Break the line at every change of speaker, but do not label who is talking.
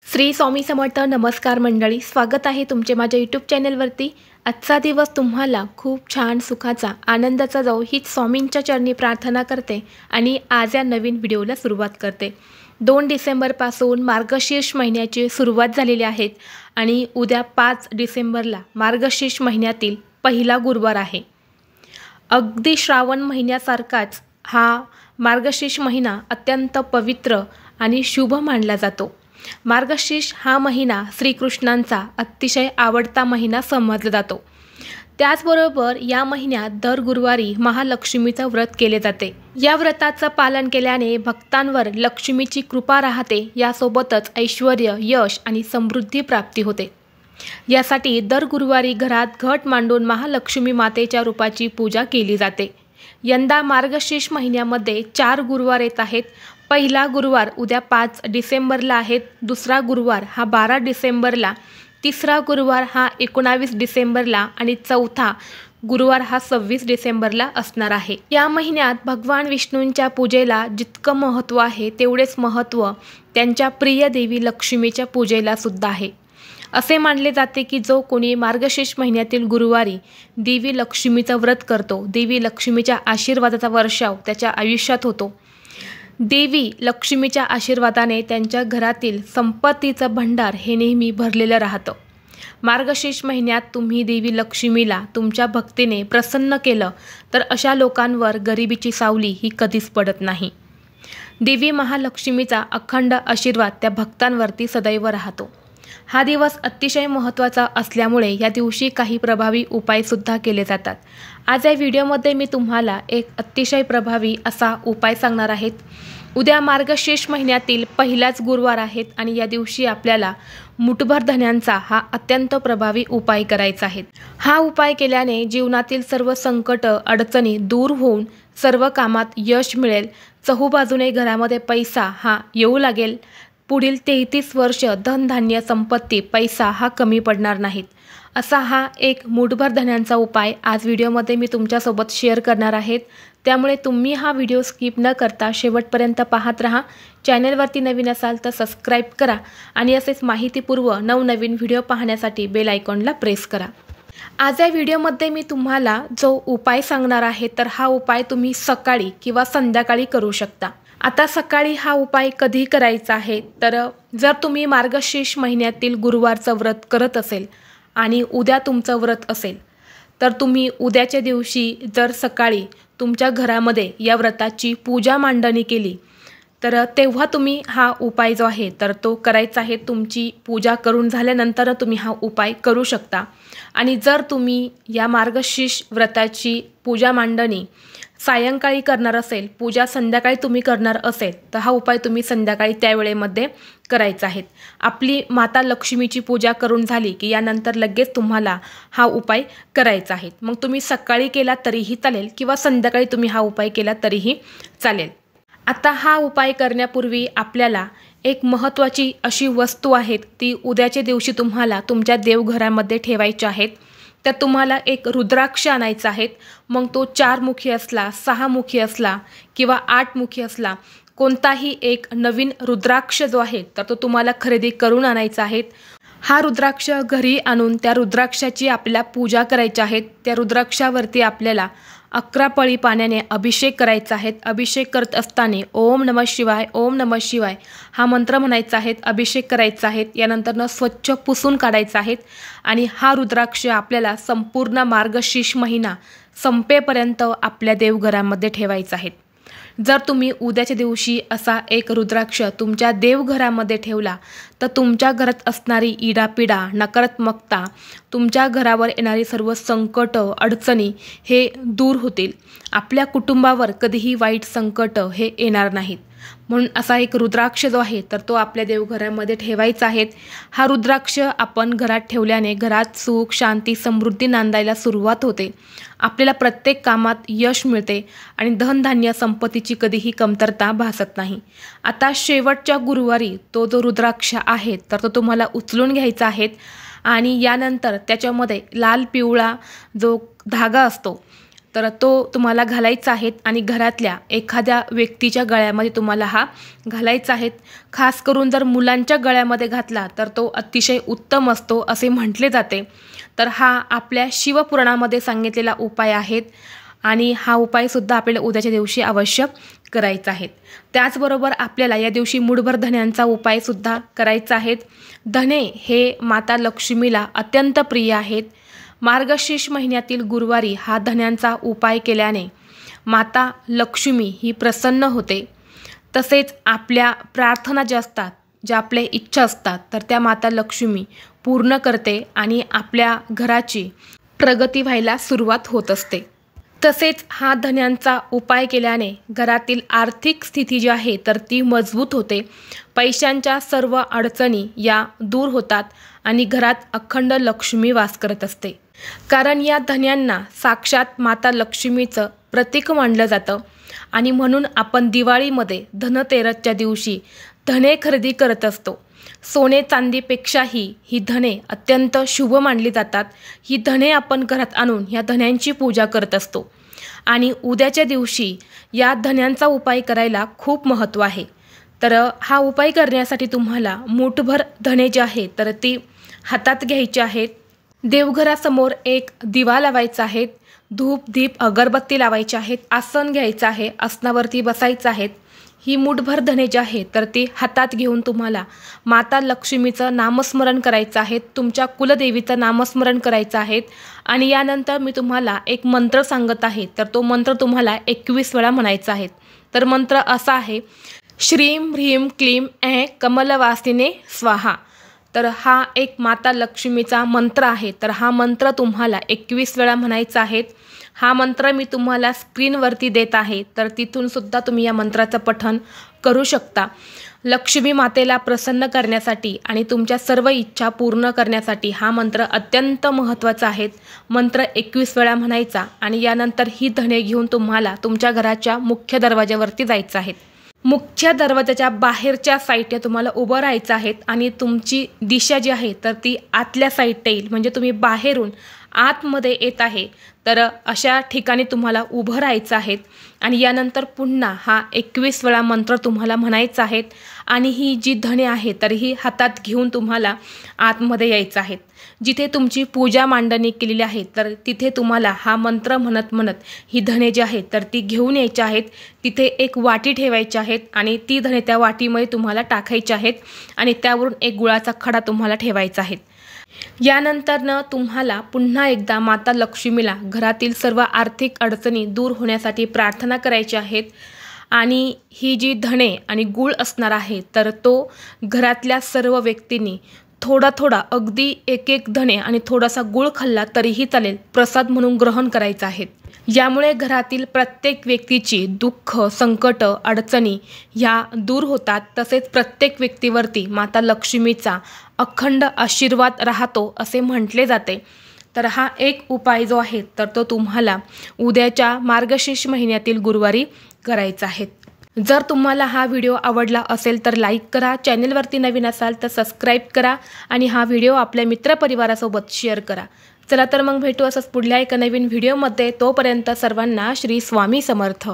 श्री स्वामी समर्थ. नमस्कार मंडळी, स्वागत आहे तुमचे माझ्या यूट्यूब चॅनलवरती. आजचा दिवस तुम्हाला खूप छान सुखाचा आनंदाचा जाऊ हीच स्वामींच्या चरणी प्रार्थना करते आणि आज या नवीन व्हिडिओला सुरुवात करते. 2 डिसेंबरपासून मार्गशीर्ष महिन्याची सुरुवात झालेली आहे आणि उद्या 5 डिसेंबरला मार्गशीर्ष महिन्यातील पहिला गुरुवार आहे. अगदी श्रावण महिन्यासारखाच हा मार्गशीर्ष महिना अत्यंत पवित्र आणि शुभ मानला जातो. मार्गशीर्ष हा महिना श्रीकृष्णांचा अतिशय आवडता महिना समजला जातो. त्याचबरोबर या महिन्यात दर गुरुवारी महालक्ष्मीचं व्रत केले जाते. या व्रताचं पालन केल्याने भक्तांवर लक्ष्मीची कृपा राहते, यासोबतच ऐश्वर, यश आणि समृद्धी प्राप्ती होते. यासाठी दर गुरुवारी घरात घट मांडून महालक्ष्मी मातेच्या रूपाची पूजा केली जाते. यंदा मार्गशीर्ष महिन्यामध्ये 4 गुरुवार येत आहेत. पहिला गुरुवार उद्या 5 डिसेंबरला आहे, दुसरा गुरुवार हा 12 डिसेंबरला, तिसरा गुरुवार हा 19 डिसेंबरला आणि चौथा गुरुवार हा 26 डिसेंबरला असणार आहे. या महिन्यात भगवान विष्णूंच्या पूजेला जितकं महत्त्व आहे तेवढेच महत्त्व त्यांच्या प्रिय देवी लक्ष्मीच्या पूजेला सुद्धा आहे. असे मानले जाते की जो कोणी मार्गशीर्ष महिन्यातील गुरुवारी देवी लक्ष्मीचं व्रत करतो, देवी लक्ष्मीच्या आशीर्वादाचा वर्षाव त्याच्या आयुष्यात होतो. देवी लक्ष्मीच्या आशीर्वादाने त्यांच्या घरातील संपत्तीचं भंडार हे नेहमी भरलेलं राहतं. मार्गशीर्ष महिन्यात तुम्ही देवी लक्ष्मीला तुमच्या भक्तीने प्रसन्न केलं तर अशा लोकांवर गरिबीची सावली ही कधीच पडत नाही. देवी महालक्ष्मीचा अखंड आशीर्वाद त्या भक्तांवरती सदैव राहतो. हा दिवस अतिशय महत्त्वाचा असल्यामुळे या दिवशी काही प्रभावी उपायसुद्धा केले जातात. आज या व्हिडिओमध्ये मी तुम्हाला एक अतिशय प्रभावी असा उपाय सांगणार आहेत. उद्या मार्गशीर्ष महिन्यातील पहिलाच गुरुवार आहेत आणि या दिवशी आपल्याला मुठभर धन्यांचा हा अत्यंत प्रभावी उपाय करायचा आहे. हा उपाय केल्याने जीवनातील सर्व संकट अडचणी दूर होऊन सर्व कामात यश मिळेल. चहूबाजूने घरामध्ये पैसा हा येऊ लागेल. पुढील 33 वर्ष धनधान्य संपत्ती पैसा हा कमी पडणार नाहीत. असा हा एक मुठभर धन्यांचा उपाय आज व्हिडिओमध्ये मी तुमच्यासोबत शेअर करणार आहेत. त्यामुळे तुम्ही हा व्हिडिओ स्किप न करता शेवटपर्यंत पाहत राहा. चॅनलवरती नवीन असाल तर सबस्क्राईब करा आणि असेच माहितीपूर्व नवनवीन व्हिडिओ पाहण्यासाठी बेल आयकॉनला प्रेस करा. आज या व्हिडिओमध्ये मी तुम्हाला जो उपाय सांगणार आहे तर हा उपाय तुम्ही सकाळी किंवा संध्याकाळी करू शकता. आता सकाळी हा उपाय कधी करायचा आहे तर जर तुम्ही मार्गशीर्ष महिन्यातील गुरुवारचं व्रत करत असेल आणि उद्या तुमचं व्रत असेल तर तुम्ही उद्याच्या दिवशी जर सकाळी तुमच्या घरामध्ये या व्रताची पूजा मांडणी केली तर तेव्हा तुम्ही हा उपाय जो आहे तर तो करायचा आहे. तुमची पूजा करून झाल्यानंतर तुम्ही हा उपाय करू शकता. आणि जर तुम्ही या मार्गशीर्ष व्रताची पूजा मांडणी सायंकाळी करणार असेल, पूजा संध्याकाळी तुम्ही करणार असेल तर हा उपाय तुम्ही संध्याकाळी त्यावेळेमध्ये करायचा आहे. आपली माता लक्ष्मीची पूजा करून झाली की यानंतर लगेच तुम्हाला हा उपाय करायचा आहे. मग तुम्ही सकाळी केला तरीही चालेल किंवा संध्याकाळी तुम्ही हा उपाय केला तरीही चालेल. आता हा उपाय करण्यापूर्वी आपल्याला एक महत्त्वाची अशी वस्तू आहे ती उद्याच्या दिवशी तुम्हाला तुमच्या देवघरामध्ये ठेवायची आहेत. तर तुम्हाला एक रुद्राक्ष आणायचा आहे. मग तो 4 मुखी असला, 6 मुखी असला किंवा 8 मुखी असला, कोणताही एक नवीन रुद्राक्ष जो आहे तर तो तुम्हाला खरेदी करून आणायचा आहे. हा रुद्राक्ष घरी आणून त्या रुद्राक्षाची आपल्याला पूजा करायची आहे. त्या रुद्राक्षावरती आपल्याला 11 पळी पाण्याने अभिषेक करायचा आहे. अभिषेक करत असताना ओम नमः शिवाय, ओम नमः शिवाय हा मंत्र म्हणायचा आहे. अभिषेक करायचा आहे. यानंतर स्वच्छ पुसून काढायचा आहे आणि हा रुद्राक्ष आपल्याला संपूर्ण मार्गशीर्ष महिना संपेपर्यंत आपल्या देवघरामध्ये ठेवायचा आहे. जर तुम्ही उद्याच्या दिवशी असा एक रुद्राक्ष तुमच्या देवघरामध्ये ठेवला तर तुमच्या घरात असणारी इडापिडा, नकारात्मकता, तुमच्या घरावर येणारी सर्व संकट अडचणी हे दूर होतील. आपल्या कुटुंबावर कधीही वाईट संकट हे येणार नाहीत. म्हणून असा एक रुद्राक्ष जो आहे तर तो आपल्या देवघरामध्ये ठेवायचा आहे. हा रुद्राक्ष आपण घरात ठेवल्याने घरात सुख, शांती, समृद्धी नांदायला सुरुवात होते. आपल्याला प्रत्येक कामात यश मिळते आणि धनधान्य संपत्तीची कधीही कमतरता भासत नाही. आता शेवटच्या गुरुवारी तो जो रुद्राक्ष आहे तर तो तुम्हाला उचलून घ्यायचा आहे आणि यानंतर त्याच्यामध्ये लाल पिवळा जो धागा असतो तर तो तुम्हाला घालायचा आहे आणि घरातल्या एखाद्या व्यक्तीच्या गळ्यामध्ये तुम्हाला हा घालायचा आहे। खास करून जर मुलांच्या गळ्यामध्ये घातला तर तो अतिशय उत्तम असतो असे म्हटले जाते। तर हा आपल्या शिवपुराणामध्ये सांगितलेला उपाय आहे आणि हा उपायसुद्धा आपल्याला उद्याच्या दिवशी अवश्य करायचा आहे। त्याचबरोबर आपल्याला या दिवशी मूठभर धन्यांचा उपायसुद्धा करायचा आहे। धने हे माता लक्ष्मीला अत्यंत प्रिय आहेत। मार्गशीर्ष महिन्यातील गुरुवारी हा धन्यांचा उपाय केल्याने माता लक्ष्मी ही प्रसन्न होते। तसेच आपल्या प्रार्थना ज्या असतात, ज्या आपल्या इच्छा असतात, तर त्या माता लक्ष्मी पूर्ण करते आणि आपल्या घराची प्रगती व्हायला सुरुवात होत असते। तसेच हा धन्यांचा उपाय केल्याने घरातील आर्थिक स्थिती जी आहे तर ती मजबूत होते। पैशांच्या सर्व अडचणी या दूर होतात आणि घरात अखंड लक्ष्मी वास करत असते। कारण या धन्यांना साक्षात माता लक्ष्मीचं प्रतीक मानलं जातं आणि म्हणून आपण दिवाळीमध्ये धनतेरसच्या दिवशी धने खरेदी करत असतो। सोने चांदीपेक्षाही ही धने अत्यंत शुभ मानली जातात। ही धने आपण घरात आणून या धन्यांची पूजा करत असतो आणि उद्याच्या दिवशी या धन्यांचा उपाय करायला खूप महत्त्व आहे। तर हा उपाय करण्यासाठी तुम्हाला मूठभर धने जे आहे तर ती हातात घ्यायची आहेत। देवघरासमोर एक दिवा लावायचा आहे, धूप दीप अगरबत्ती लावायची आहेत, आसन घ्यायचं आहे, आसनावरती बसायचं आहे। ही मूठभर धने जी आहे तर ती हातात घेऊन तुम्हाला माता लक्ष्मीचं नामस्मरण करायचं आहे, तुमच्या कुलदेवीचं नामस्मरण करायचं आहे आणि यानंतर मी तुम्हाला एक मंत्र सांगत आहे, तर तो मंत्र तुम्हाला 21 वेळा म्हणायचा आहे। तर मंत्र असा आहे, श्रीं ह्रीं क्लीं ऐं कमलवासिने स्वाहा। तर हा एक माता लक्ष्मीचा मंत्र आहे। तर हा मंत्र तुम्हाला 21 वेळा म्हणायचा आहे। हा मंत्र मी तुम्हाला स्क्रीनवरती देत आहे, तर तिथून सुद्धा तुम्ही या मंत्राचं पठण करू शकता। लक्ष्मी मातेला प्रसन्न करण्यासाठी आणि तुमच्या सर्व इच्छा पूर्ण करण्यासाठी हा मंत्र अत्यंत महत्त्वाचा आहे। मंत्र 21 वेळा म्हणायचा आणि यानंतर ही धने घेऊन तुम्हाला तुमच्या घराच्या मुख्य दरवाजावरती जायचं आहे। मुख्य दरवाजाच्या बाहेरच्या साईडने तुम्हाला उभं राहायचं आहे आणि तुमची दिशा जी आहे तर ती आतल्या साईडने येईल, म्हणजे तुम्ही बाहेरून आतमध्ये येत आहे तर अशा ठिकाणी तुम्हाला उभं राहायचं आहे आणि यानंतर पुन्हा हा 21 वेळा मंत्र तुम्हाला म्हणायचा आहे आणि ही जी धने आहे तर ही हातात घेऊन तुम्हाला आतमध्ये यायचं आहे। जिथे तुमची पूजा मांडणी केलेली आहे तर तिथे तुम्हाला हा मंत्र म्हणत म्हणत ही धने जी आहेत तर ती घेऊन यायची आहेत। तिथे एक वाटी ठेवायची आहेत आणि ती धने त्या वाटीमध्ये तुम्हाला टाकायची आहेत आणि त्यावरून एक गुळाचा खडा तुम्हाला ठेवायचा आहे। यानंतर तुम्हाला पुन्हा एकदा माता लक्ष्मीला घरातील सर्व आर्थिक अडचणी दूर होण्यासाठी प्रार्थना करायची आहेत आणि ही जी धने आणि गूळ असणार आहे तर तो घरातल्या सर्व व्यक्तींनी थोडा थोडा अगदी एक एक धने आणि थोडासा गूळ खाल्ला तरीही चालेल, प्रसाद म्हणून ग्रहण करायचा आहे। यामुळे घरातील प्रत्येक व्यक्तीची दुःख संकट अडचणी ह्या दूर होतात। तसेच प्रत्येक व्यक्तीवरती माता लक्ष्मीचा अखंड आशीर्वाद राहतो असे म्हटले जाते। तर हा एक उपाय जो आहे तर तो तुम्हाला उद्याच्या मार्गशीर्ष महिन्यातील गुरुवारी करायचा आहे। जर तुम्हाला हा व्हिडिओ आवडला असेल तर लाईक करा, चॅनलवरती नवीन असाल तर सबस्क्राईब करा आणि हा व्हिडिओ आपल्या मित्रपरिवारासोबत शेअर करा। चला तर मग भेटू असंच पुढल्या एका नवीन व्हिडिओमध्ये। तोपर्यंत सर्वांना श्री स्वामी समर्थ।